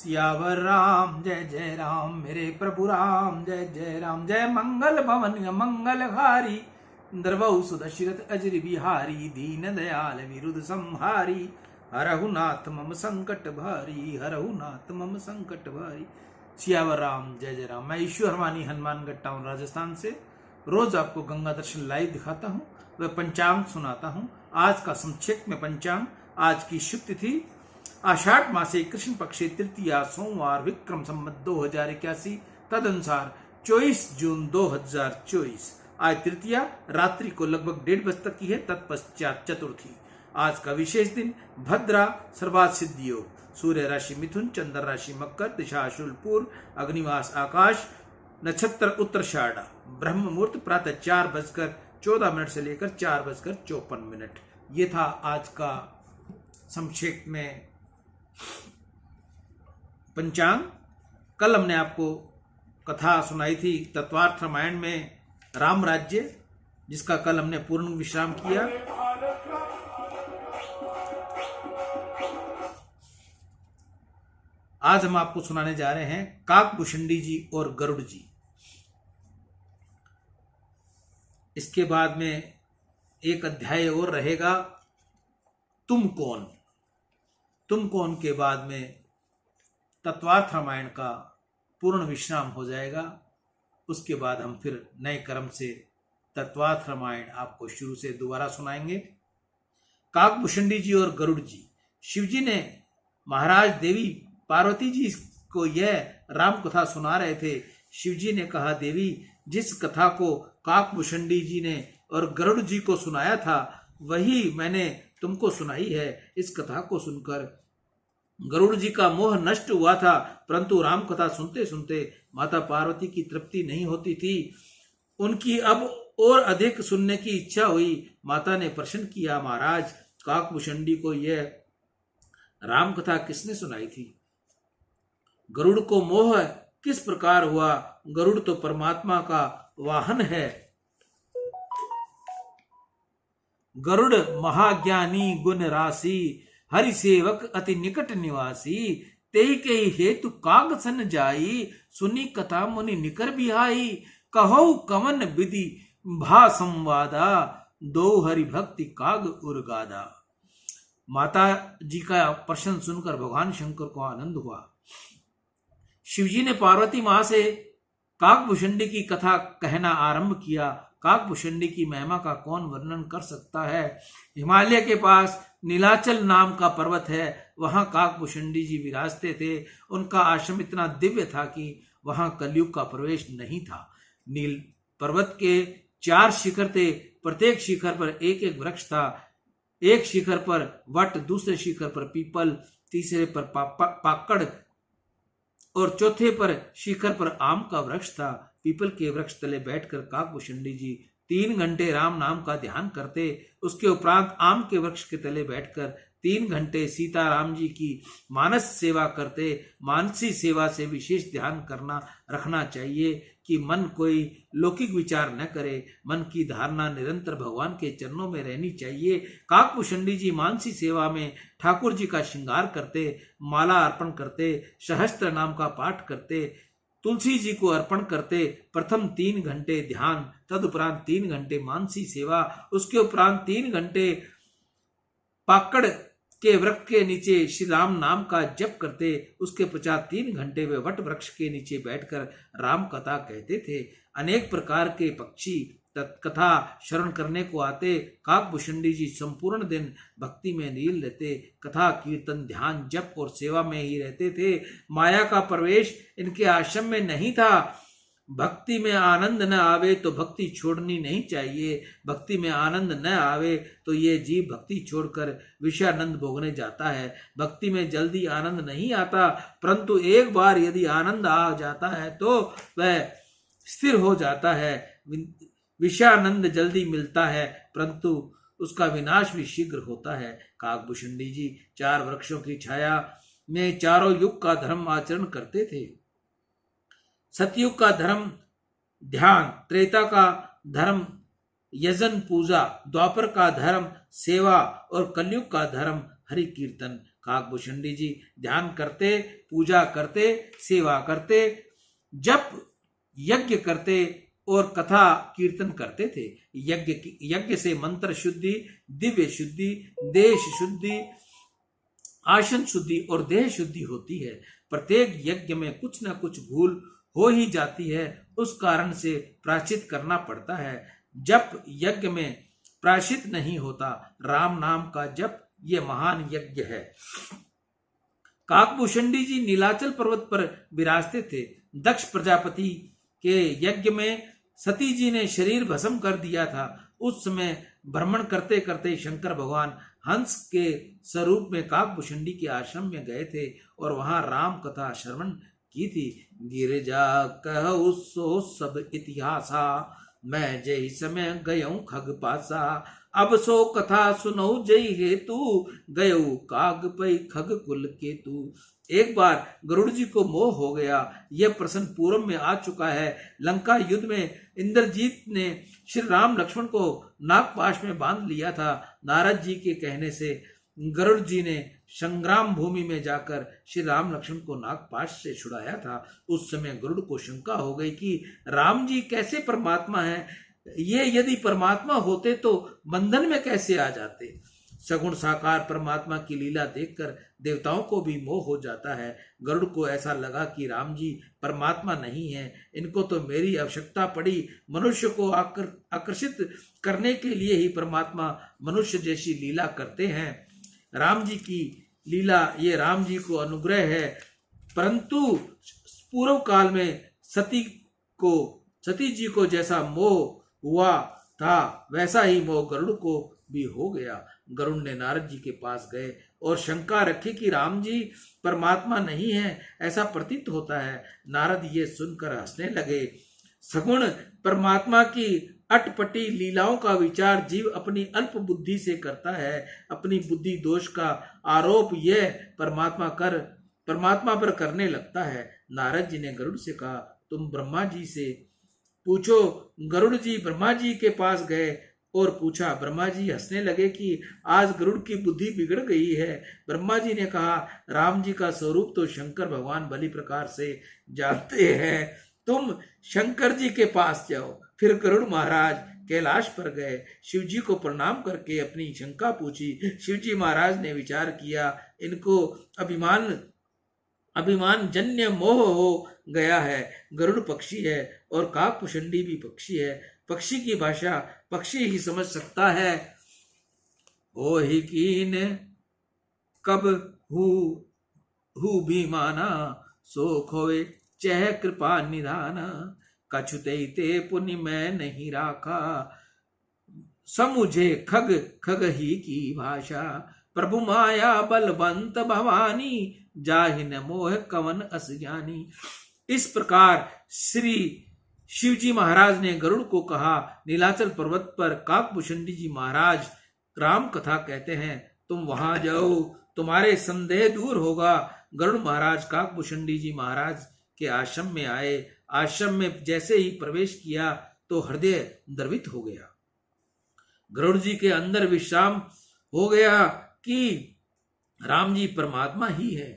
सियावर राम जय जय राम, मेरे प्रभु राम जय जय राम। जय मंगल भवन मंगलहारी, द्रवहु सुदशरथ अजर बिहारी। दीन दयाल विरुद्ध संहारी, हरहु नाथ मम संकट भारी, हरहु नाथ मम संकट भारी। सियावर राम जय जय राम। मैं ईश्वर हरवानी हनुमानगढ़ टाउन राजस्थान से रोज आपको गंगा दर्शन लाइव दिखाता हूँ, वह पंचांग सुनाता हूँ। आज का संक्षेप में पंचांग। आज की शुभ तिथि आषाढ़ मासे कृष्ण पक्षे तृतीया सोमवार, विक्रम संवत 2081, तदनुसार 24 जून 2024। आज तृतीया रात्रि को लगभग 1:30 बजे तक की है, तत्पश्चात चतुर्थी। आज का विशेष दिन भद्रा सर्वात सिद्धि योग। सूर्य राशि मिथुन, चंद्र राशि मकर, दिशा शुल पूर्व, अग्निवास आकाश, नक्षत्र उत्तराषाढ़, ब्रह्म मुहूर्त प्रातः 4:14 से लेकर 4:54। ये था आज का संक्षेप में पंचांग। कल हमने आपको कथा सुनाई थी तत्वार्थ रामायण में राम राज्य, जिसका कल हमने पूर्ण विश्राम किया। आज हम आपको सुनाने जा रहे हैं काकभूषणी जी और गरुड़ जी। इसके बाद में एक अध्याय और रहेगा, तुम कौन। तुम कौन के बाद में तत्वार्थ रामायण का पूर्ण विश्राम हो जाएगा। उसके बाद हम फिर नए क्रम से तत्वार्थ रामायण आपको शुरू से दोबारा सुनाएंगे। काकभूषणी जी और गरुड़ जी। शिवजी ने महाराज देवी पार्वती जी को यह राम कथा सुना रहे थे। शिवजी ने कहा, देवी, जिस कथा को काकभूषणी जी ने और गरुड़ जी को सुनाया था वही मैंने तुमको सुनाई है। इस कथा को सुनकर गरुड़ जी का मोह नष्ट हुआ था, परंतु राम कथा सुनते सुनते माता पार्वती की तृप्ति नहीं होती थी। उनकी अब और अधिक सुनने की इच्छा हुई। माता ने प्रश्न किया, महाराज, काकभूषणी को यह राम कथा किसने सुनाई थी? गरुड़ को मोह किस प्रकार हुआ? गरुड़ तो परमात्मा का वाहन है। गरुड़ महाज्ञानी गुण राशि, हरि सेवक अति निकट निवासी। तेई के हेतु काग सन जाई, सुनी कथा मुनि निकर बिहाई। कहो कवन विधि भा संवादा, दो हरि भक्ति काग उर्गादा। माता जी का प्रश्न सुनकर भगवान शंकर को आनंद हुआ। शिवजी ने पार्वती मां से काकभूषणी की कथा कहना आरंभ किया। काकभूषणी की महिमा का कौन वर्णन कर सकता है? हिमालय के पास नीलाचल नाम का पर्वत है, वहां काकभूषणी जी विराजते थे। उनका आश्रम इतना दिव्य था कि वहां कलयुग का प्रवेश नहीं था। नील पर्वत के 4 शिखर थे, प्रत्येक शिखर पर एक एक वृक्ष था। एक शिखर पर वट, दूसरे शिखर पर पीपल, तीसरे पर पाकड़ और चौथे पर शिखर पर आम का वृक्ष था। पीपल के वृक्ष तले बैठकर काकभूषणी जी 3 घंटे राम नाम का ध्यान करते। उसके उपरांत आम के वृक्ष के तले बैठकर 3 घंटे सीताराम जी की मानस सेवा करते। मानसी सेवा से विशेष ध्यान रखना चाहिए कि मन कोई लौकिक विचार न करे। मन की धारणा निरंतर भगवान के चरणों में रहनी चाहिए। काकभूषणी जी मानसी सेवा में ठाकुर जी का श्रृंगार करते, माला अर्पण करते, सहस्त्र नाम का पाठ करते, तुलसी जी को अर्पण करते। प्रथम 3 घंटे ध्यान, तदुपरांत 3 घंटे मानसी सेवा, उसके उपरांत 3 घंटे पाकड़ के वृक्ष के नीचे श्री राम नाम का जप करते। उसके पश्चात 3 घंटे वे वट वृक्ष के नीचे बैठकर राम कथा कहते थे। अनेक प्रकार के पक्षी कथा श्रवण करने को आते। काकभूषणी जी संपूर्ण दिन भक्ति में लीन रहते। कथा, कीर्तन, ध्यान, जप और सेवा में ही रहते थे। माया का प्रवेश इनके आश्रम में नहीं था। भक्ति में आनंद न आवे तो भक्ति छोड़नी नहीं चाहिए। भक्ति में आनंद न आवे तो ये जीव भक्ति छोड़कर विषयानंद भोगने जाता है। भक्ति में जल्दी आनंद नहीं आता, परंतु एक बार यदि आनंद आ जाता है तो वह स्थिर हो जाता है। विषयानंद जल्दी मिलता है, परंतु उसका विनाश भी शीघ्र होता है। काकभूषणी जी 4 वृक्षों की छाया में चारों युग का धर्म आचरण करते थे। सतयुग का धर्म ध्यान, त्रेता का धर्म यजन पूजा, द्वापर का धर्म सेवा और कलयुग का धर्म हरि कीर्तन। काकभूषणी जी ध्यान करते, पूजा करते, सेवा करते, जप यज्ञ करते और कथा कीर्तन करते थे। यज्ञ से मंत्र शुद्धि, दिव्य शुद्धि, देश शुद्धि, आसन शुद्धि और देह शुद्धि होती है। प्रत्येक यज्ञ में कुछ न कुछ भूल हो ही जाती है, उस कारण से प्रायश्चित करना पड़ता है। जप यज्ञ में प्रायश्चित नहीं होता, राम नाम का जप ये महान यज्ञ है। काकभूषणी जी नीलाचल पर्वत पर विराजते थे। दक्ष प्रजापति के यज्ञ में सती जी ने शरीर भस्म कर दिया था। उस समय भ्रमण करते करते शंकर भगवान हंस के स्वरूप में काकभूषणी के आश्रम में गए थे और वहां राम कथा श्रवण की थी। गिरिजा कहु सो सब इतिहासा, मैं जय समय गयऊ खग पासा। अब सो कथा सुनऊ जय हेतु, गयऊ काग पै खग कुल केतु। एक बार गरुड़ जी को मोह हो गया। यह प्रश्न पूर्व में आ चुका है। लंका युद्ध में इंद्रजीत ने श्री राम लक्ष्मण को नागपाश में बांध लिया था। नारद जी के कहने से गरुड़ जी ने संग्राम भूमि में जाकर श्री राम लक्ष्मण को नागपाश से छुड़ाया था। उस समय गरुड़ को शंका हो गई कि राम जी कैसे परमात्मा हैं, ये यदि परमात्मा होते तो बंधन में कैसे आ जाते। सगुण साकार परमात्मा की लीला देखकर देवताओं को भी मोह हो जाता है। गरुड़ को ऐसा लगा कि राम जी परमात्मा नहीं है, इनको तो मेरी आवश्यकता पड़ी। मनुष्य को आकर्षित करने के लिए ही परमात्मा मनुष्य जैसी लीला करते हैं। राम जी की लीला ये राम जी को अनुग्रह है। परंतु पूर्व काल में सती जी को जैसा मोह हुआ था, वैसा ही मोह गरुड़ को भी हो गया। गरुड़ ने नारद जी के पास गए और शंका रखी कि राम जी परमात्मा नहीं है, ऐसा प्रतीत होता है। नारद ये सुनकर हंसने लगे। सगुण परमात्मा की अटपटी लीलाओं का विचार जीव अपनी अल्प बुद्धि से करता है। अपनी बुद्धि दोष का आरोप यह परमात्मा पर करने लगता है। नारद जी ने गरुड़ से कहा, तुम ब्रह्मा जी से पूछो। गरुड़ जी ब्रह्मा जी के पास गए और पूछा। ब्रह्मा जी हंसने लगे कि आज गरुड़ की बुद्धि बिगड़ गई है। ब्रह्मा जी ने कहा, राम जी का स्वरूप तो शंकर भगवान भली प्रकार से जानते हैं, तुम शंकर जी के पास जाओ। फिर गरुड़ महाराज कैलाश पर गए, शिव जी को प्रणाम करके अपनी शंका पूछी। शिव जी महाराज ने विचार किया, इनको अभिमान जन्य मोह हो गया है। गरुड़ पक्षी है और काकभूषणी भी पक्षी है। पक्षी की भाषा पक्षी ही समझ सकता है। हो ही कीन कब हु भीमाना, सो खोए चह कृपा निधाना। कछुते ते पुनि मैं नहीं राखा, समुझे खग ही की भाषा। प्रभु माया बलवंत भवानी, जाहिन मोह कवन अस ज्ञानी। इस प्रकार श्री शिवजी महाराज ने गरुड़ को कहा। नीलाचल पर्वत पर काकभूषणी जी महाराज राम कथा कहते हैं, तुम वहां जाओ, तुम्हारे संदेह दूर होगा। गरुड़ महाराज काकभूषणी जी महाराज के आश्रम में आए। आश्रम में जैसे ही प्रवेश किया तो हृदय द्रवित हो गया। गरुड़ जी के अंदर विश्राम हो गया कि राम जी परमात्मा ही है।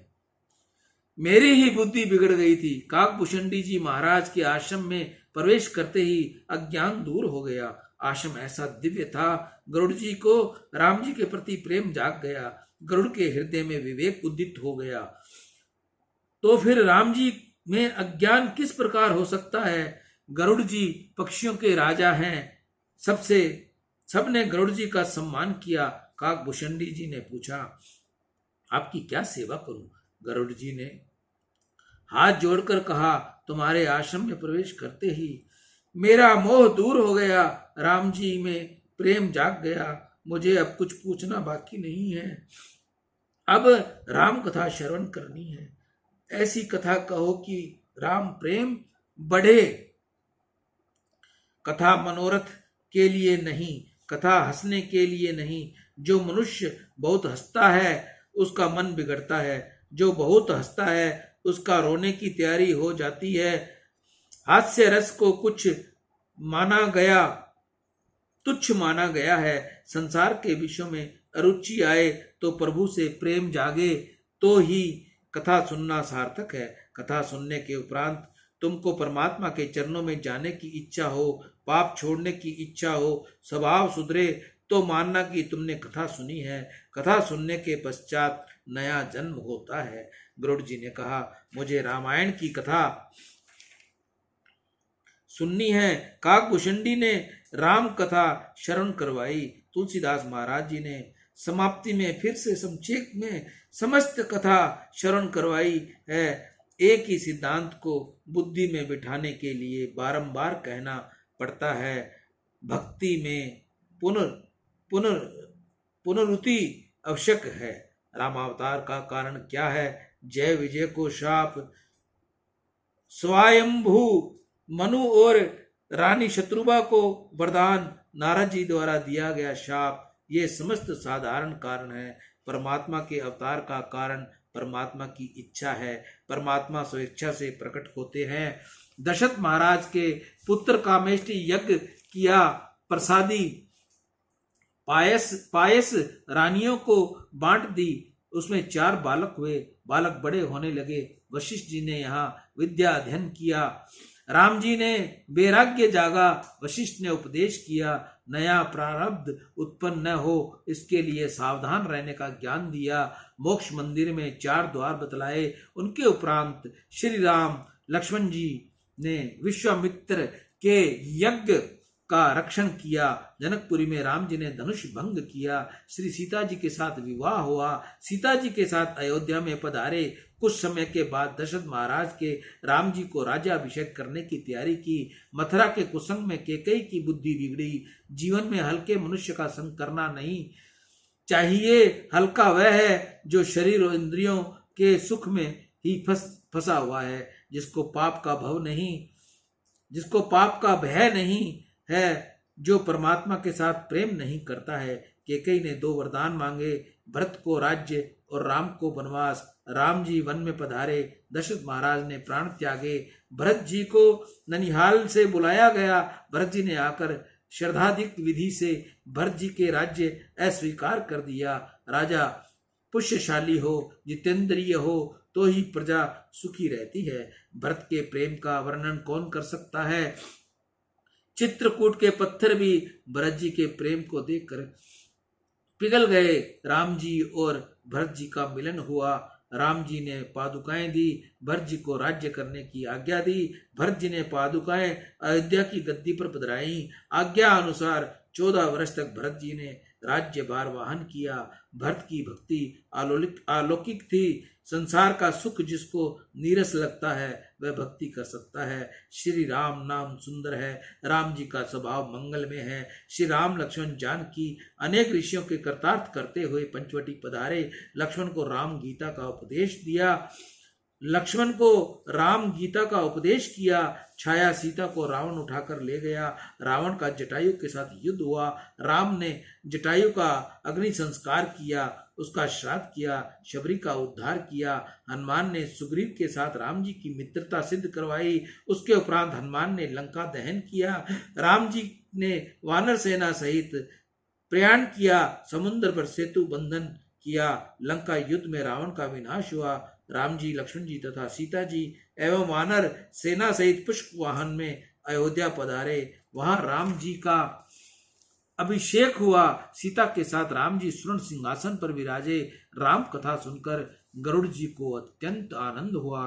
मेरी ही बुद्धि बिगड़ गई थी। काकभूषणी जी महाराज के आश्रम में प्रवेश करते ही अज्ञान दूर हो गया। आश्रम ऐसा दिव्य था, गरुड़ जी को राम जी के प्रति प्रेम जाग गया। गरुड़ के हृदय में विवेक उदित हो गया। तो फिर राम जी में अज्ञान किस प्रकार हो सकता है। गरुड़ जी पक्षियों के राजा हैं। सबने गरुड़ जी का सम्मान किया। काकभूषणी जी ने पूछा, आपकी क्या सेवा करूं। गरुड़ जी ने हाथ जोड़कर कहा, तुम्हारे आश्रम में प्रवेश करते ही मेरा मोह दूर हो गया, राम जी में प्रेम जाग गया। मुझे अब कुछ पूछना बाकी नहीं है। अब राम कथा श्रवण करनी है। ऐसी कथा कहो कि राम प्रेम बढ़े। कथा मनोरथ के लिए नहीं, कथा हंसने के लिए नहीं। जो मनुष्य बहुत हंसता है उसका मन बिगड़ता है, जो बहुत हंसता है उसका रोने की तैयारी हो जाती है। हास्य रस को तुच्छ माना गया है। संसार के विषयों में अरुचि आए तो प्रभु से प्रेम जागे तो ही कथा सुनना सार्थक है। कथा सुनने के उपरांत तुमको परमात्मा के चरणों में जाने की इच्छा हो, पाप छोड़ने की इच्छा हो, स्वभाव सुधरे तो मानना कि तुमने कथा सुनी है। कथा सुनने के पश्चात नया जन्म होता है। गरुड़ जी ने कहा, मुझे रामायण की कथा सुननी है। काकभूषणी ने राम कथा श्रवण करवाई। तुलसीदास महाराज जी ने समाप्ति में फिर से संक्षेप में समस्त कथा श्रवण करवाई है। एक ही सिद्धांत को बुद्धि में बिठाने के लिए बारंबार कहना पड़ता है। भक्ति में पुनरुक्ति आवश्यक है। रामावतार का कारण क्या है? जय विजय को शाप, स्वयंभू मनु और रानी शत्रुबा को वरदान, नारद जी द्वारा दिया गया शाप, ये समस्त साधारण कारण है। परमात्मा के अवतार का कारण परमात्मा की इच्छा है। परमात्मा स्वेच्छा से प्रकट होते हैं। दशरथ महाराज के पुत्र कामेष्टि यज्ञ किया, प्रसादी पायस रानियों को बांट दी। उसमें 4 बालक हुए। बालक बड़े होने लगे। वशिष्ठ जी ने यहाँ विद्या अध्ययन किया। राम जी ने वैराग्य जागा। वशिष्ठ ने उपदेश किया। नया प्रारब्ध उत्पन्न न हो इसके लिए सावधान रहने का ज्ञान दिया। मोक्ष मंदिर में 4 द्वार बतलाए। उनके उपरांत श्री राम लक्ष्मण जी ने विश्वामित्र के यज्ञ का रक्षण किया। जनकपुरी में राम जी ने धनुष भंग किया। श्री सीता जी के साथ विवाह हुआ। सीता जी के साथ अयोध्या में पधारे। कुछ समय के बाद दशरथ महाराज के राम जी को राज्याभिषेक करने की तैयारी की। मथुरा के कुसंग में कैकेयी की बुद्धि बिगड़ी। जीवन में हल्के मनुष्य का संग करना नहीं चाहिए। हल्का वह है जो शरीर और इंद्रियों के सुख में ही फंसा हुआ है, जिसको पाप का भय नहीं है, जो परमात्मा के साथ प्रेम नहीं करता है। कैकेयी ने 2 वरदान मांगे, भरत को राज्य और राम को वनवास। राम जी वन में पधारे। दशरथ महाराज ने प्राण त्यागे। भरत जी को ननिहाल से बुलाया गया। भरत जी ने आकर श्रद्धाधिक विधि से भरत जी के राज्य अस्वीकार कर दिया। राजा पुष्यशाली हो, जितेंद्रिय हो तो ही प्रजा सुखी रहती है। भरत के प्रेम का वर्णन कौन कर सकता है? चित्रकूट के पत्थर भी भरत जी के प्रेम को देखकर पिघल गए। राम जी और भरत जी का मिलन हुआ। राम जी ने पादुकाएं दी, भरत जी को राज्य करने की आज्ञा दी। भरत जी ने पादुकाएं अयोध्या की गद्दी पर पधराई। आज्ञा अनुसार 14 वर्ष तक भरत जी ने राज्यभार वहन किया। भरत की भक्ति अलौकिक थी। संसार का सुख जिसको नीरस लगता है वह भक्ति कर सकता है। श्री राम नाम सुंदर है। राम जी का स्वभाव मंगलमय है। श्री राम लक्ष्मण जानकी अनेक ऋषियों के कर्तार्थ करते हुए पंचवटी पधारे। लक्ष्मण को राम गीता का उपदेश दिया। लक्ष्मण को राम गीता का उपदेश किया। छाया सीता को रावण उठाकर ले गया। रावण का जटायु के साथ युद्ध हुआ। राम ने जटायु का अग्नि संस्कार किया, उसका श्राद्ध किया, शबरी का उद्धार किया। हनुमान ने सुग्रीव के साथ राम जी की मित्रता सिद्ध करवाई। उसके उपरांत हनुमान ने लंका दहन किया। राम जी ने वानर सेना सहित प्रयाण किया, समुद्र पर सेतु बंधन किया। लंका युद्ध में रावण का विनाश हुआ। राम जी, लक्ष्मण जी तथा सीता जी एवं वानर सेना सहित पुष्प वाहन में अयोध्या पधारे। वहां राम जी का अभिषेक हुआ। सीता के साथ राम जी स्वर्ण सिंहासन पर विराजे। राम कथा सुनकर गरुड़ जी को अत्यंत आनंद हुआ।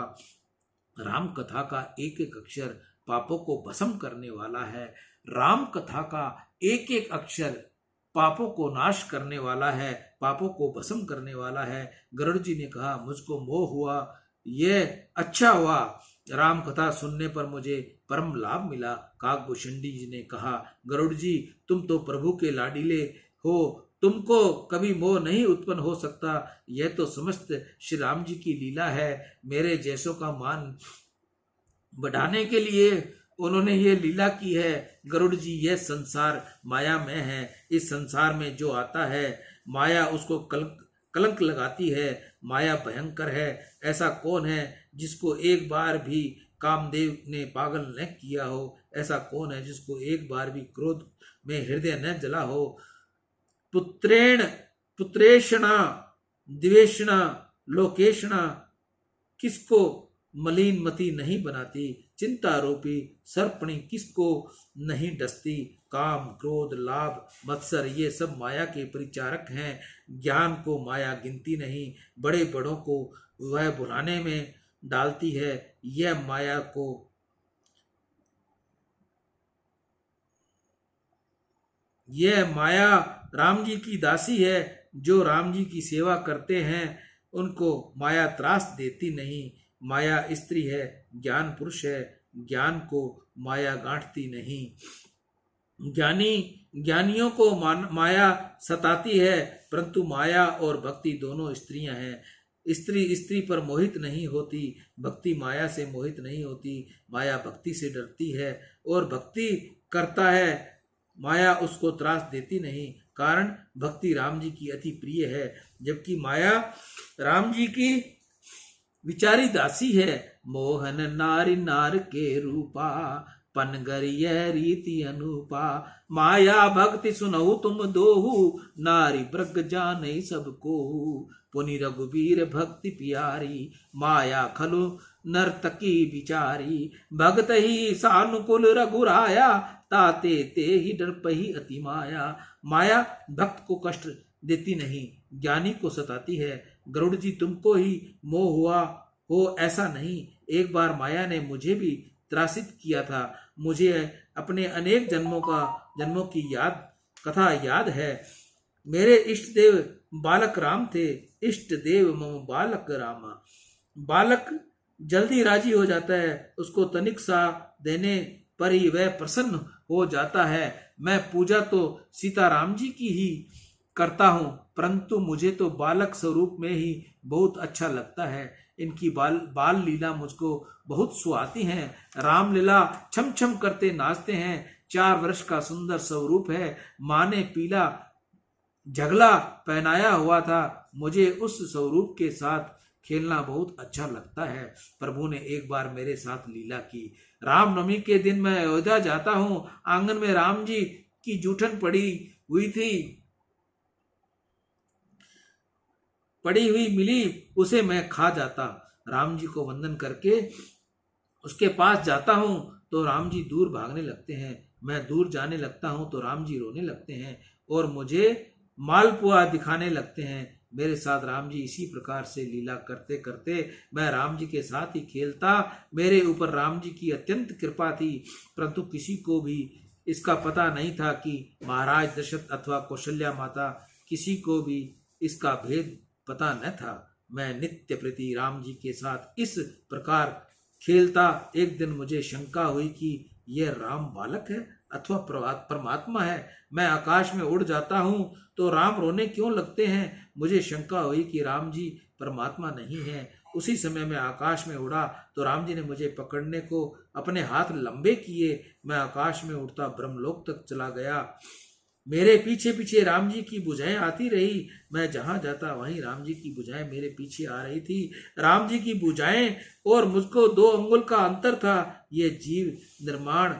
राम कथा का एक एक अक्षर पापों को भस्म करने वाला है। राम कथा का एक एक अक्षर पापों को नाश करने वाला है, पापों को भस्म करने वाला है। गरुड़ जी ने कहा, मुझको मोह हुआ, यह अच्छा हुआ। राम कथा सुनने पर मुझे परम लाभ मिला। काकभूषणी जी ने कहा, गरुड़ जी तुम तो प्रभु के लाडीले हो, तुमको कभी मोह नहीं उत्पन्न हो सकता। यह तो समस्त श्री राम जी की लीला है। मेरे जैसों का मान बढ़ाने के लिए उन्होंने ये लीला की है। गरुड़ जी, यह संसार माया में है। इस संसार में जो आता है माया उसको कलंक लगाती है। माया भयंकर है। ऐसा कौन है जिसको एक बार भी कामदेव ने पागल न किया हो? ऐसा कौन है जिसको एक बार भी क्रोध में हृदय न जला हो? पुत्रेण पुत्रेषणा द्वेषणा लोकेशणा किसको मलिन मति नहीं बनाती, चिंता रूपी सर्पणी किसको नहीं डसती। काम क्रोध लाभ मत्सर ये सब माया के परिचारक हैं। ज्ञान को माया गिनती नहीं, बड़े बड़ों को वह बुलाने में डालती है। यह माया राम जी की दासी है। जो राम जी की सेवा करते हैं उनको माया त्रास देती नहीं। माया स्त्री है, ज्ञान पुरुष है। ज्ञान को माया गांठती नहीं। ज्ञानियों को माया सताती है, परंतु माया और भक्ति दोनों स्त्रियां हैं। स्त्री पर मोहित नहीं होती, भक्ति माया से मोहित नहीं होती। माया भक्ति से डरती है और भक्ति करता है, माया उसको त्रास देती नहीं। कारण भक्ति राम जी की अति प्रिय है, जबकि माया राम जी की विचारी दासी है। मोहन नारी नार के रूपा, पनगरिय रीति अनुपा। माया भक्ति सुनहु तुम दोहु, नारी ब्रग जाने सबको। पुनि रघुबीर भक्ति प्यारी, माया खलु नर्तकी बिचारी। भगत ही सानुकुल रघुराया, ताते ते ही डरपही अति माया। माया भक्त को कष्ट देती नहीं, ज्ञानी को सताती है। गरुड़ जी तुमको ही मोह हुआ हो ऐसा नहीं। एक बार माया ने मुझे भी त्रासित किया था। मुझे अपने अनेक जन्मों की कथा याद है। मेरे इष्ट देव बालक राम थे। इष्ट देव मम बालक रामा। बालक जल्दी राजी हो जाता है, उसको तनिक सा देने पर ही वह प्रसन्न हो जाता है। मैं पूजा तो सीताराम जी की ही करता हूँ, परंतु मुझे तो बालक स्वरूप में ही बहुत अच्छा लगता है। इनकी बाल लीला मुझको बहुत सुहाती हैं। रामलीला छम छम करते नाचते हैं। 4 वर्ष का सुंदर स्वरूप है। माँ ने पीला झगला पहनाया हुआ था। मुझे उस स्वरूप के साथ खेलना बहुत अच्छा लगता है। प्रभु ने एक बार मेरे साथ लीला की। रामनवमी के दिन मैं अयोध्या जाता हूँ। आंगन में राम जी की जूठन पड़ी हुई मिली, उसे मैं खा जाता। राम जी को वंदन करके उसके पास जाता हूँ तो राम जी दूर भागने लगते हैं। मैं दूर जाने लगता हूँ तो राम जी रोने लगते हैं और मुझे मालपुआ दिखाने लगते हैं। मेरे साथ राम जी इसी प्रकार से लीला करते करते मैं राम जी के साथ ही खेलता। मेरे ऊपर राम जी की अत्यंत कृपा थी, परंतु किसी को भी इसका पता नहीं था कि महाराज दशरथ अथवा कौशल्या माता, किसी को भी इसका भेद पता न था। मैं नित्य प्रति राम जी के साथ इस प्रकार खेलता। एक दिन मुझे शंका हुई कि यह राम बालक है अथवा परमात्मा है। मैं आकाश में उड़ जाता हूँ तो राम रोने क्यों लगते हैं। मुझे शंका हुई कि राम जी परमात्मा नहीं है। उसी समय मैं आकाश में उड़ा तो राम जी ने मुझे पकड़ने को अपने हाथ लंबे किए। मैं आकाश में उड़ता ब्रह्मलोक तक चला गया। मेरे पीछे पीछे राम जी की भुजाएं आती रही। मैं जहां जाता वहीं राम जी की भुजाएं मेरे पीछे आ रही थी। राम जी की भुजाएं और मुझको 2 अंगुल का अंतर था। ये जीव निर्माण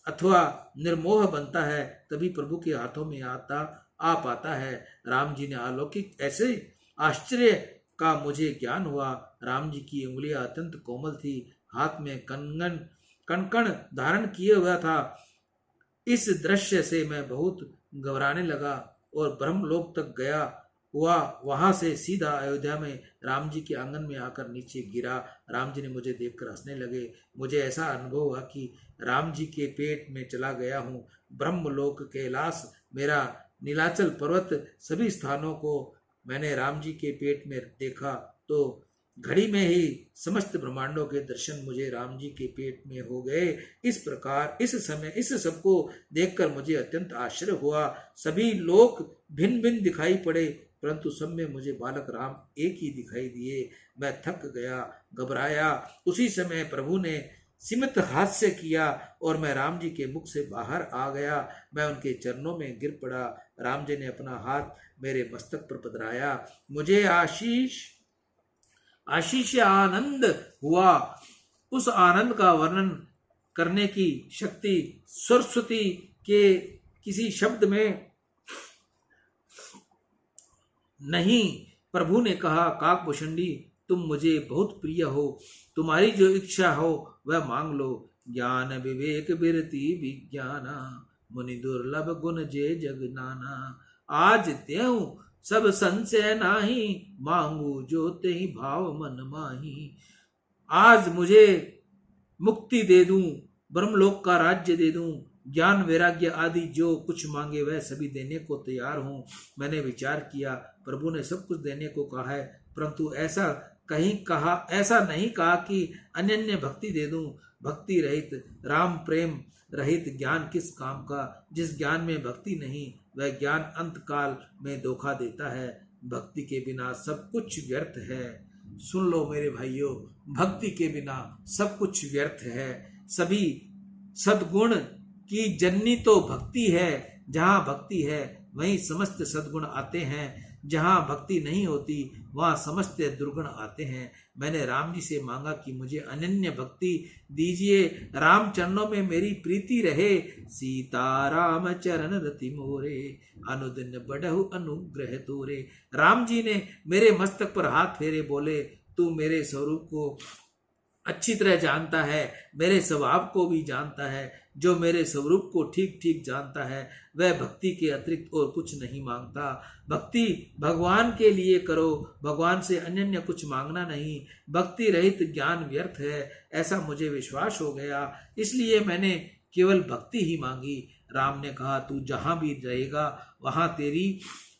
अथवा निर्मोह बनता है तभी प्रभु के हाथों में आ पाता है। राम जी ने अलौकिक ऐसे आश्चर्य का मुझे ज्ञान हुआ। राम जी की उंगलियां अत्यंत कोमल थी, हाथ में कणकण धारण किए हुआ था। इस दृश्य से मैं बहुत घबराने लगा और ब्रह्मलोक तक गया हुआ वहां से सीधा अयोध्या में राम जी के आंगन में आकर नीचे गिरा। राम जी ने मुझे देखकर हंसने लगे। मुझे ऐसा अनुभव हुआ कि राम जी के पेट में चला गया हूँ। ब्रह्मलोक, कैलाश, मेरा नीलाचल पर्वत, सभी स्थानों को मैंने राम जी के पेट में देखा तो घड़ी में ही समस्त ब्रह्मांडों के दर्शन मुझे राम जी के पेट में हो गए। इस प्रकार इस सबको देखकर मुझे अत्यंत आश्चर्य हुआ। सभी लोग भिन्न भिन्न दिखाई पड़े, परंतु सब में मुझे बालक राम एक ही दिखाई दिए। मैं थक गया, घबराया। उसी समय प्रभु ने सीमित हास्य किया और मैं राम जी के मुख से बाहर आ गया। मैं उनके चरणों में गिर पड़ा। राम जी ने अपना हाथ मेरे मस्तक पर पधराया। मुझे आशीष आनंद हुआ। उस आनंद का वर्णन करने की शक्ति सरस्वती के किसी शब्द में नहीं। प्रभु ने कहा, काकभूषणी तुम मुझे बहुत प्रिय हो, तुम्हारी जो इच्छा हो वह मांग लो। ज्ञान विवेक बिरति विज्ञाना, मुनि दुर्लभ गुण जे जग नाना। आज त्यों सब संशय नाही, मांगू जो तेहि भाव मन माही। आज मुझे मुक्ति दे दूं, ब्रह्मलोक का राज्य दे दूं, ज्ञान वैराग्य आदि जो कुछ मांगे वह सभी देने को तैयार हूं। मैंने विचार किया, प्रभु ने सब कुछ देने को कहा है, परंतु ऐसा नहीं कहा कि अनन्य भक्ति दे दूं। भक्ति रहित, राम प्रेम रहित ज्ञान किस काम का। जिस ज्ञान में भक्ति नहीं वह ज्ञान अंत काल में धोखा देता है। भक्ति के बिना सब कुछ व्यर्थ है। सुन लो मेरे भाइयों, भक्ति के बिना सब कुछ व्यर्थ है। सभी सद्गुण की जननी तो भक्ति है। जहाँ भक्ति है वहीं समस्त सद्गुण आते हैं, जहाँ भक्ति नहीं होती वहाँ समस्त दुर्गुण आते हैं। मैंने राम जी से मांगा कि मुझे अनन्य भक्ति दीजिए, राम चरणों में मेरी प्रीति रहे। सीता राम चरण रति मोरे, अनुदिन बढ़हु अनुग्रह तोरे। राम जी ने मेरे मस्तक पर हाथ फेरे, बोले तू मेरे स्वरूप को अच्छी तरह जानता है, मेरे स्वभाव को भी जानता है। जो मेरे स्वरूप को ठीक ठीक जानता है वह भक्ति के अतिरिक्त और कुछ नहीं मांगता। भक्ति भगवान के लिए करो, भगवान से अनन्य कुछ मांगना नहीं। भक्ति रहित ज्ञान व्यर्थ है, ऐसा मुझे विश्वास हो गया, इसलिए मैंने केवल भक्ति ही मांगी। राम ने कहा, तू जहां भी रहेगा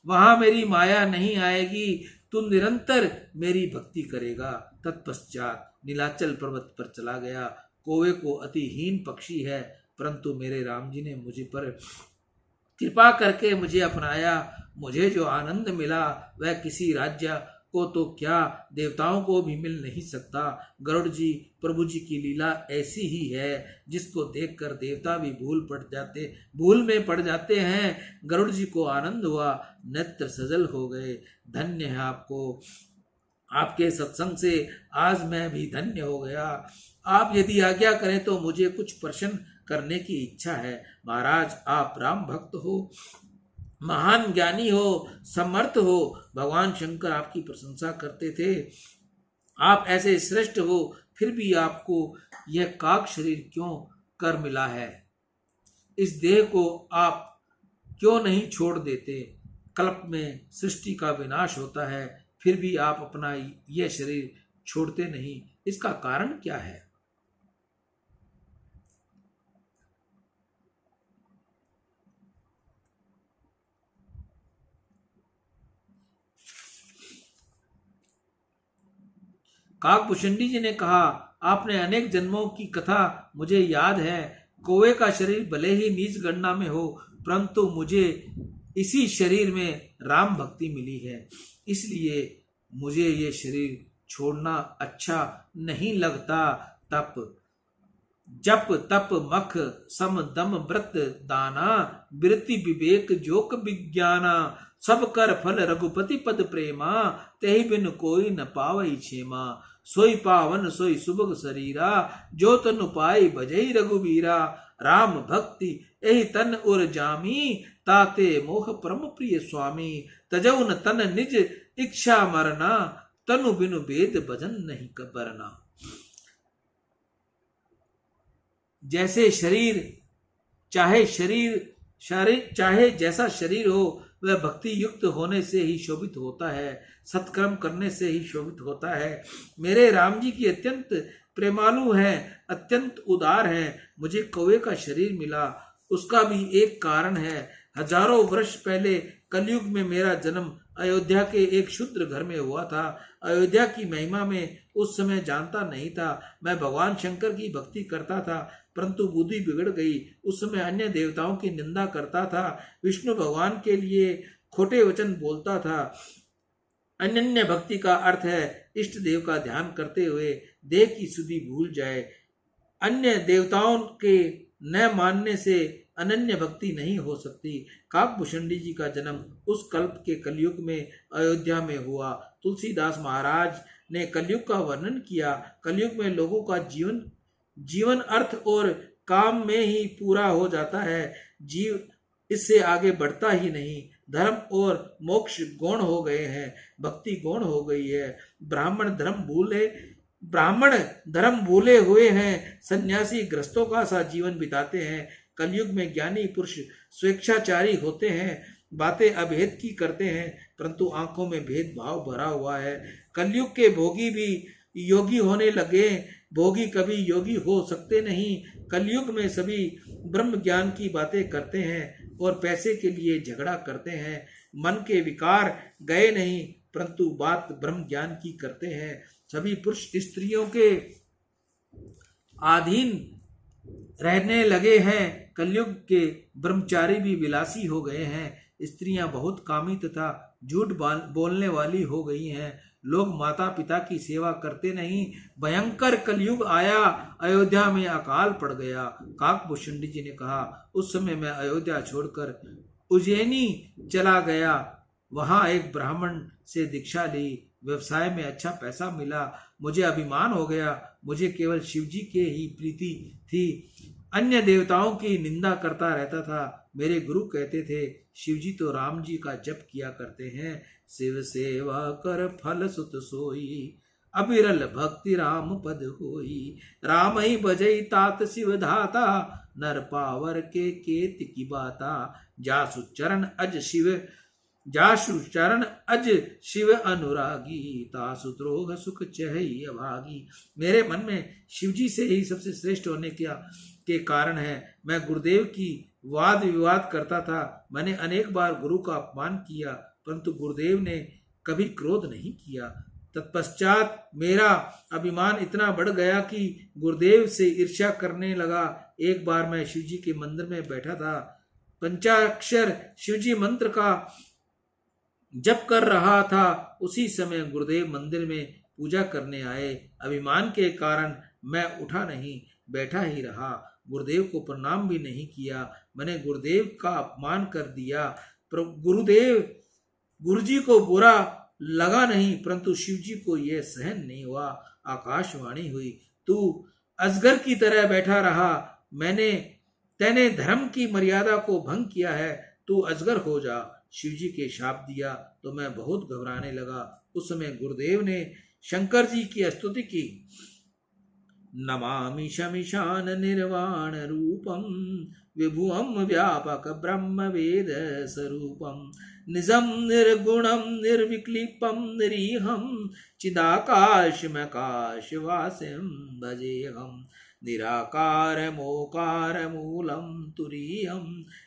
वहां मेरी माया नहीं आएगी, तू निरंतर मेरी भक्ति करेगा। तत्पश्चात नीलाचल पर्वत पर चला गया। कौवे को अतिहीन पक्षी है, परंतु मेरे राम जी ने मुझे पर कृपा करके मुझे अपनाया। मुझे जो आनंद मिला वह किसी राज्य को तो क्या देवताओं को भी मिल नहीं सकता। गरुड़ जी प्रभु जी की लीला ऐसी ही है जिसको देखकर देवता भी भूल में पड़ जाते हैं। गरुड़ जी को आनंद हुआ, नेत्र सजल हो गए। धन्य है आपको, आपके सत्संग से आज मैं भी धन्य हो गया। आप यदि आज्ञा करें तो मुझे कुछ प्रश्न करने की इच्छा है। महाराज, आप राम भक्त हो, महान ज्ञानी हो, समर्थ हो। भगवान शंकर आपकी प्रशंसा करते थे। आप ऐसे श्रेष्ठ हो, फिर भी आपको यह काक शरीर क्यों कर मिला है? इस देह को आप क्यों नहीं छोड़ देते? कल्प में सृष्टि का विनाश होता है, फिर भी आप अपना यह शरीर छोड़ते नहीं, इसका कारण क्या है? काकभूषणी जी ने कहा, आपने अनेक जन्मों की कथा मुझे याद है। कौवे का शरीर भले ही नीच गणना में हो, परंतु मुझे इसी शरीर में राम भक्ति मिली है, इसलिए मुझे ये शरीर छोड़ना अच्छा नहीं लगता। जप तप मख सम दम व्रत दाना, बिरति विवेक जोक विज्ञाना। सब कर फल रघुपति पद प्रेमा, तेहि बिन कोई न पावई क्षेमा। सोई पावन सोई सुभग शरीरा, जो तनु पाई भजई रघुबीरा। राम भक्ति एहि तन उर जामी, ताते मोह परम प्रिय स्वामी। तजौ न तन निज इच्छा मरना, तनु बिनु वेद भजन नहीं कबरना। जैसे चाहे जैसा शरीर हो, वह भक्ति युक्त होने से ही शोभित होता है, सत्कर्म करने से ही शोभित होता है। मेरे राम जी की अत्यंत प्रेमालु हैं, अत्यंत उदार हैं। मुझे कौवे का शरीर मिला, उसका भी एक कारण है। हजारों वर्ष पहले कलयुग में मेरा जन्म अयोध्या के एक शूद्र घर में हुआ था। अयोध्या की महिमा में उस समय जानता नहीं था। मैं भगवान शंकर की भक्ति करता था, परंतु बुद्धि बिगड़ गई। उस समय अन्य देवताओं की निंदा करता था, विष्णु भगवान के लिए खोटे वचन बोलता था। अनन्य भक्ति का अर्थ है इष्ट देव का ध्यान करते हुए देह की सुधि भूल जाए। अन्य देवताओं के न मानने से अनन्य भक्ति नहीं हो सकती। काकभूषणी जी का जन्म उस कल्प के कलयुग में अयोध्या में हुआ। तुलसीदास महाराज ने कलयुग का वर्णन किया। कलयुग में लोगों का जीवन अर्थ और काम में ही पूरा हो जाता है। जीव इससे आगे बढ़ता ही नहीं। धर्म और मोक्ष गौण हो गए हैं, भक्ति गौण हो गई है। ब्राह्मण धर्म भूले हुए हैं, सन्यासी ग्रस्तों का सा जीवन बिताते हैं। कलयुग में ज्ञानी पुरुष स्वेच्छाचारी होते हैं, बातें अभेद की करते हैं, परंतु आंखों में भेदभाव भरा हुआ है। कलयुग के भोगी भी योगी होने लगे, भोगी कभी योगी हो सकते नहीं। कलयुग में सभी ब्रह्म ज्ञान की बातें करते हैं और पैसे के लिए झगड़ा करते हैं। मन के विकार गए नहीं, परंतु बात ब्रह्म ज्ञान की करते हैं। सभी पुरुष स्त्रियों के अधीन रहने लगे हैं। कलयुग के ब्रह्मचारी भी विलासी हो गए हैं। स्त्रियां बहुत कामी तथा झूठ बोलने वाली हो गई हैं। लोग माता पिता की सेवा करते नहीं। भयंकर कलयुग आया, अयोध्या में अकाल पड़ गया। काकभूषुंडी जी ने कहा, उस समय मैं अयोध्या छोड़कर उज्जैनी चला गया। वहां एक ब्राह्मण से दीक्षा ली, व्यवसाय में अच्छा पैसा मिला। मुझे अभिमान हो गया, मुझे केवल शिवजी के ही प्रीति थी, अन्य देवताओं की निंदा करता रहता था। मेरे गुरु कहते थे, शिवजी तो राम जी का जप किया करते हैं। शिव सेवा कर फल सुत सोई, अबिरल भक्ति राम पद होई। राम ही बजई तात शिव धाता, नर पावर के केत की बाता। जासु चरण अज शिव अनुरागी, तासु द्रोह सुख चहई अभागी। मेरे मन में शिवजी से ही सबसे श्रेष्ठ होने के कारण है। मैं गुरुदेव की वाद विवाद करता था। मैंने अनेक बार गुरु का अपमान किया, परंतु गुरुदेव ने कभी क्रोध नहीं किया। तत्पश्चात मेरा अभिमान इतना बढ़ गया कि गुरुदेव से ईर्ष्या करने लगा। एक बार मैं शिवजी के मंदिर में बैठा था, पंचाक्षर शिवजी मंत्र का जप कर रहा था। उसी समय गुरुदेव मंदिर में पूजा करने आए। अभिमान के कारण मैं उठा नहीं, बैठा ही रहा। गुरुदेव को प्रणाम भी नहीं किया। मैंने गुरुदेव का अपमान कर दिया। गुरुजी को बुरा लगा नहीं, परंतु शिवजी को यह सहन नहीं हुआ। आकाशवाणी हुई, तू अजगर की तरह बैठा रहा। तेने धर्म की मर्यादा को भंग किया है, तू अजगर हो जा। शिवजी के शाप दिया तो मैं बहुत घबराने लगा। उस समय गुरुदेव ने शंकर जी की स्तुति की। नमामि शमिशान निर्वाण रूपम, विभुअम व्यापक ब्रह्म वेद स्वरूपम। निजम निर्गुणम निर्विक्लिपम निरीहम, चिदाकाशमकाश वास्यम भजेहम। निराकार मोकार मूलम तुरीयम,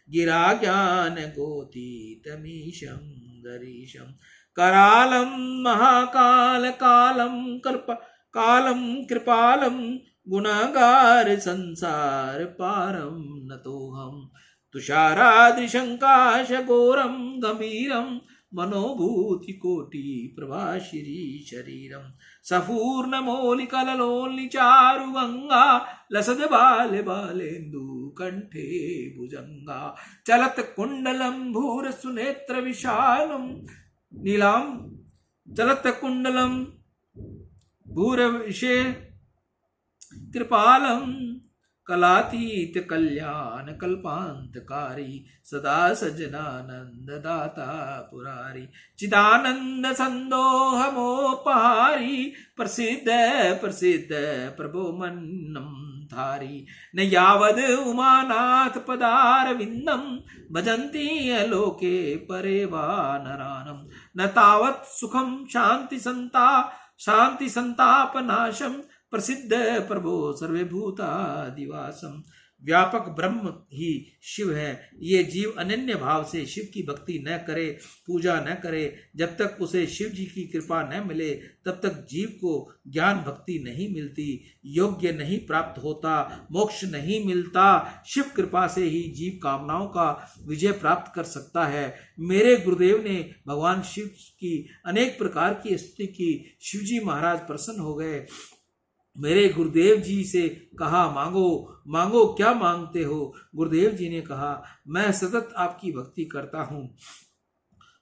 गिरा ज्ञान गोतीतमीशम गरीशम। करालम महाकाल कालम कृपालम, गुणागार संसार पारम नतोहम। तुषाराद्रिशंकाश घोरम गंभीरम, मनोभूति कोटि प्रभाशिरी शरीरम। सफूर्ण मौलिकलोलि चारु गंगा, लसद बाले बालेन्दु कंठे भुजंगा। चलत कुंडलम भूर सुनेत्र विशालम, नीलाम चलत कुंडलम भूर विषे कृपालम। कलातीत कल्याण कल्पांतकारी, सदा सजनानंद दाता पुरारी। चिदानंद संदोह मोपहारी, प्रसिद्ध प्रभो मन्नम धारी। न यावद उमानाथ पदार विंदम, भजन्ति लोके परे वा नरानम। न तावत् सुखम शांति संताप नाशम, प्रसिद्ध प्रभो सर्वे भूतादिवासम। व्यापक ब्रह्म ही शिव है। ये जीव अनन्य भाव से शिव की भक्ति न करे, पूजा न करे, जब तक उसे शिव जी की कृपा न मिले, तब तक जीव को ज्ञान भक्ति नहीं मिलती, योग्य नहीं प्राप्त होता, मोक्ष नहीं मिलता। शिव कृपा से ही जीव कामनाओं का विजय प्राप्त कर सकता है। मेरे गुरुदेव ने भगवान शिव की अनेक प्रकार की स्तुति की। शिवजी महाराज प्रसन्न हो गए। मेरे गुरुदेव जी से कहा, मांगो क्या मांगते हो। गुरुदेव जी ने कहा, मैं सतत आपकी भक्ति करता हूँ,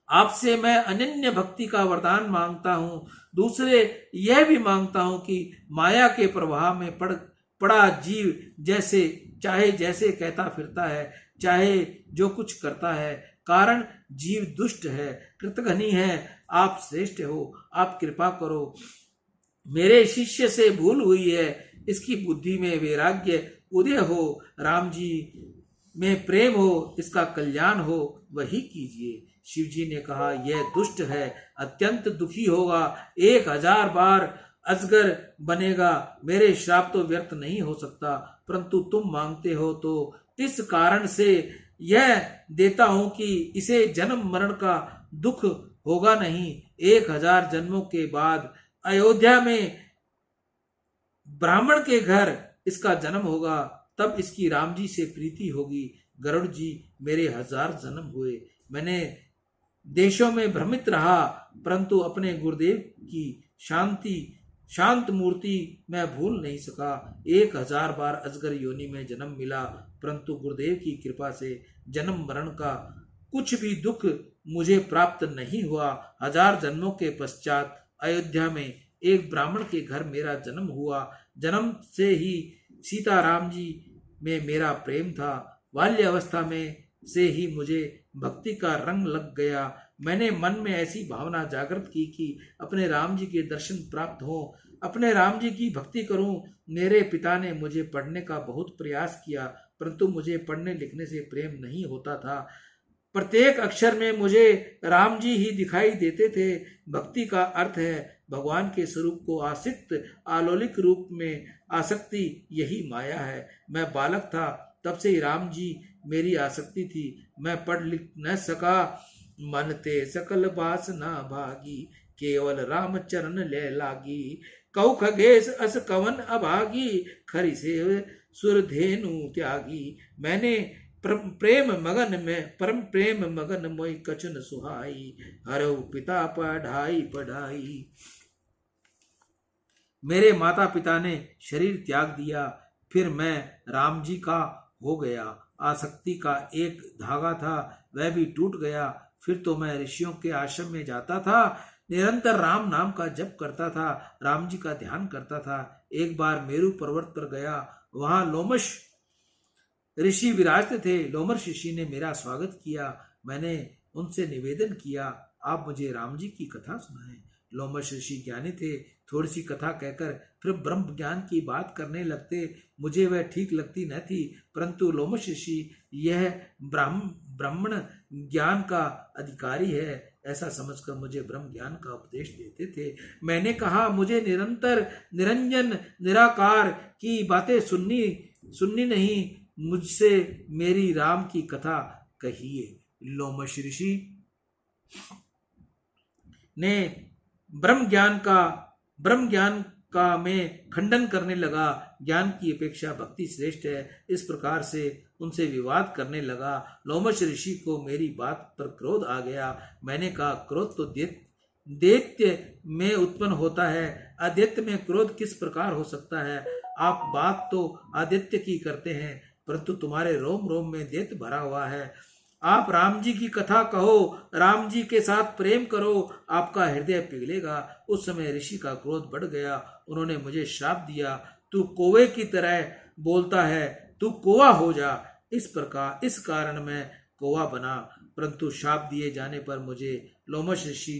आपसे मैं अनन्य भक्ति का वरदान मांगता हूँ। दूसरे यह भी मांगता हूँ कि माया के प्रवाह में पड़ा जीव जैसे कहता फिरता है, चाहे जो कुछ करता है, कारण जीव दुष्ट है, कृतघ्नी है, आप श्रेष्ठ हो, आप कृपा करो। मेरे शिष्य से भूल हुई है, इसकी बुद्धि में वैराग्य उदय हो। राम जी में प्रेम हो, इसका कल्याण हो, वही कीजिए। शिव जी ने कहा, यह दुष्ट है, अत्यंत दुखी होगा, 1000 बार अजगर बनेगा, मेरे श्राप तो व्यर्थ नहीं हो सकता, परंतु तुम मांगते हो तो इस कारण से यह देता हूं कि इसे जन्म मरण का दुख होगा नहीं। 1000 जन्मों के बाद अयोध्या में ब्राह्मण के घर इसका जन्म होगा, तब इसकी राम जी से प्रीति होगी। गरुड़ जी, मेरे 1000 जन्म हुए, मैंने देशों में भ्रमित रहा, परंतु अपने गुरुदेव की शांत मूर्ति मैं भूल नहीं सका। 1000 बार अजगर योनि में जन्म मिला, परंतु गुरुदेव की कृपा से जन्म मरण का कुछ भी दुख मुझे प्राप्त नहीं हुआ। 1000 जन्मों के पश्चात अयोध्या में एक ब्राह्मण के घर मेरा जन्म हुआ। जन्म से ही सीताराम जी में मेरा प्रेम था। बाल्य अवस्था में से ही मुझे भक्ति का रंग लग गया। मैंने मन में ऐसी भावना जागृत की कि अपने राम जी के दर्शन प्राप्त हो, अपने राम जी की भक्ति करूं। मेरे पिता ने मुझे पढ़ने का बहुत प्रयास किया, परंतु मुझे पढ़ने लिखने से प्रेम नहीं होता था। प्रत्येक अक्षर में मुझे राम जी ही दिखाई देते थे। भक्ति का अर्थ है भगवान के स्वरूप को आसिक्त, आलोलिक रूप में आसक्ति, यही माया है। मैं बालक था, तब से ही राम जी मेरी आसक्ति थी। मैं पढ़ लिख न सका, मन ते सकल वासना भागी, केवल राम चरण ले लागी। कौ खगेश अस कवन अभागी, खरी से सुरधेनु त्यागी। मैंने परम प्रेम मगन मोई कचन सुहाई, हरऊ पिता पढ़ाई। मेरे माता पिता ने शरीर त्याग दिया, फिर मैं राम जी का हो गया। आसक्ति का एक धागा था, वह भी टूट गया। फिर तो मैं ऋषियों के आश्रम में जाता था, निरंतर राम नाम का जप करता था, राम जी का ध्यान करता था। एक बार मेरू पर्वत पर गया, वहां लोमश ऋषि विराजते थे। लोमश ऋषि ने मेरा स्वागत किया। मैंने उनसे निवेदन किया, आप मुझे राम जी की कथा सुनाएं। लोमश ऋषि ज्ञानी थे, थोड़ी सी कथा कहकर फिर ब्रह्म ज्ञान की बात करने लगते। मुझे वह ठीक लगती न थी, परंतु लोमश ऋषि यह ब्राह्मण ज्ञान का अधिकारी है, ऐसा समझकर मुझे ब्रह्म ज्ञान का उपदेश देते थे। मैंने कहा, मुझे निरंतर निरंजन निराकार की बातें सुननी नहीं, मुझसे मेरी राम की कथा कहिए। लोमश ऋषि ने ब्रह्म ज्ञान का मैं खंडन करने लगा। ज्ञान की अपेक्षा भक्ति श्रेष्ठ है, इस प्रकार से उनसे विवाद करने लगा। लोमश ऋषि को मेरी बात पर क्रोध आ गया। मैंने कहा, क्रोध तो दैत्य में उत्पन्न होता है, आदित्य में क्रोध किस प्रकार हो सकता है? आप बात तो आदित्य की करते हैं, परंतु तुम्हारे रोम रोम में दैत्य भरा हुआ है। आप राम जी की कथा कहो, राम जी के साथ प्रेम करो, आपका हृदय पिघलेगा। उस समय ऋषि का क्रोध बढ़ गया। उन्होंने मुझे श्राप दिया, तू कौवे की तरह बोलता है, तू कौवा हो जा। इस कारण मैं कौवा बना, परंतु श्राप दिए जाने पर मुझे लोमश ऋषि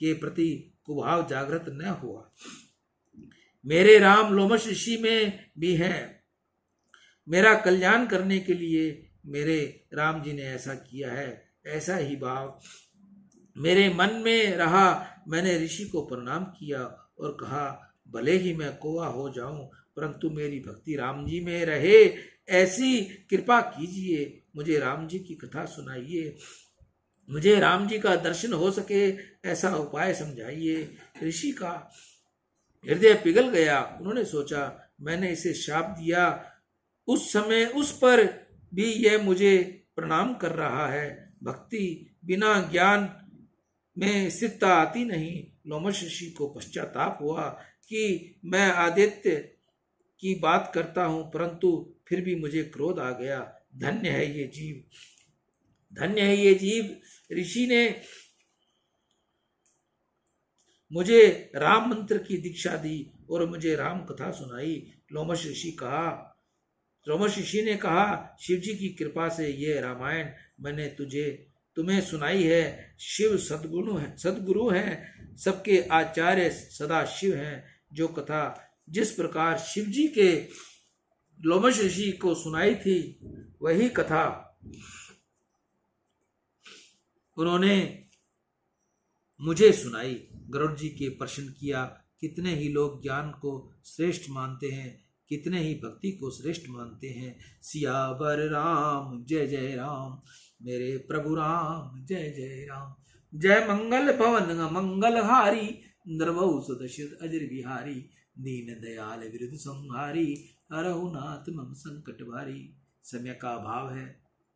के प्रति कुभाव जागृत न हुआ। मेरे राम लोमश ऋषि में भी हैं। मेरा कल्याण करने के लिए मेरे राम जी ने ऐसा किया है। ऐसा ही भाव मेरे मन में रहा। मैंने ऋषि को प्रणाम किया और कहा, भले ही मैं कौवा हो जाऊं, परंतु मेरी भक्ति राम जी में रहे, ऐसी कृपा कीजिए। मुझे राम जी की कथा सुनाइए, मुझे राम जी का दर्शन हो सके, ऐसा उपाय समझाइए। ऋषि का हृदय पिघल गया। उन्होंने सोचा, मैंने इसे श्राप दिया, उस समय उस पर भी यह मुझे प्रणाम कर रहा है। भक्ति बिना ज्ञान में स्थिरता आती नहीं। लोमश ऋषि को पश्चाताप हुआ कि मैं आदित्य की बात करता हूं, परंतु फिर भी मुझे क्रोध आ गया। धन्य है ये जीव, धन्य है ये जीव। ऋषि ने मुझे राम मंत्र की दीक्षा दी और मुझे राम कथा सुनाई। लोमश ऋषि ने कहा, शिव जी की कृपा से यह रामायण मैंने तुम्हें सुनाई है। शिव सदगुरु है, सबके आचार्य सदा शिव हैं। जो कथा जिस प्रकार शिव जी के लोमश ऋषि को सुनाई थी, वही कथा उन्होंने मुझे सुनाई। गरुड़ जी के प्रश्न किया, कितने ही लोग ज्ञान को श्रेष्ठ मानते हैं, कितने ही भक्ति को श्रेष्ठ मानते हैं। सियावर राम जय जय राम, मेरे प्रभु राम जय जय राम। जय मंगल पवन मंगलहारी, नरवऊ सुदर्शित अजर बिहारी। दीन दयाल विरुद्ध संहारी, हरहु नाथ मम संकट भारी। समय का अभाव है,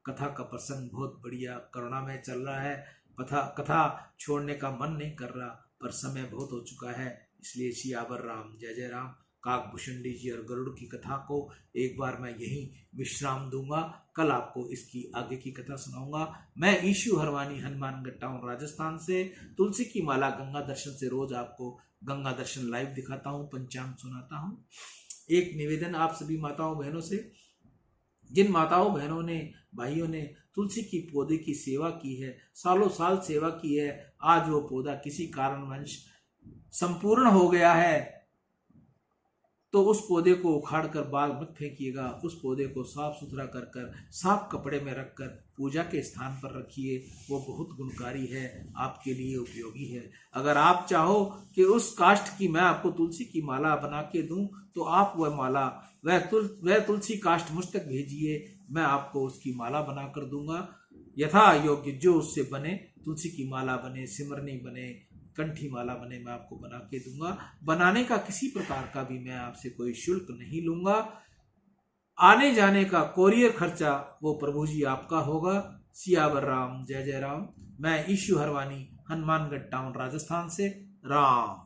कथा का प्रसंग बहुत बढ़िया करुणा में चल रहा है। कथा छोड़ने का मन नहीं कर रहा, पर समय बहुत हो चुका है, इसलिए सियावर राम जय जय राम। काकभूषणी जी और गरुड़ की कथा को एक बार मैं यहीं विश्राम दूंगा। कल आपको इसकी आगे की कथा सुनाऊंगा। मैं ईशु हरवानी, हनुमानगढ़ टाउन, राजस्थान से तुलसी की माला गंगा दर्शन से रोज आपको गंगा दर्शन लाइव दिखाता हूँ, पंचांग सुनाता हूँ। एक निवेदन आप सभी माताओं बहनों से, जिन माताओं बहनों ने भाइयों ने तुलसी की पौधे की सेवा की है, सालों साल सेवा की है, आज वो पौधा किसी कारणवश संपूर्ण हो गया है, तो उस पौधे को उखाड़ कर बाग मत फेंकिएगा। उस पौधे को साफ सुथरा कर कर साफ कपड़े में रखकर पूजा के स्थान पर रखिए। वो बहुत गुणकारी है, आपके लिए उपयोगी है। अगर आप चाहो कि उस काष्ठ की मैं आपको तुलसी की माला बना के दूं, तो आप वह माला वह तुलसी काष्ठ मुझ तक भेजिए, मैं आपको उसकी माला बना कर दूंगा। यथा योग्य जो उससे बने, तुलसी की माला बने, सिमरनी बने, कंठी माला बने, मैं आपको बना के दूंगा। बनाने का किसी प्रकार का भी मैं आपसे कोई शुल्क नहीं लूंगा। आने जाने का कोरियर खर्चा वो प्रभु जी आपका होगा। सियावर राम जय जय राम। मैं ईशु हरवानी, हनुमानगढ़ टाउन, राजस्थान से। राम।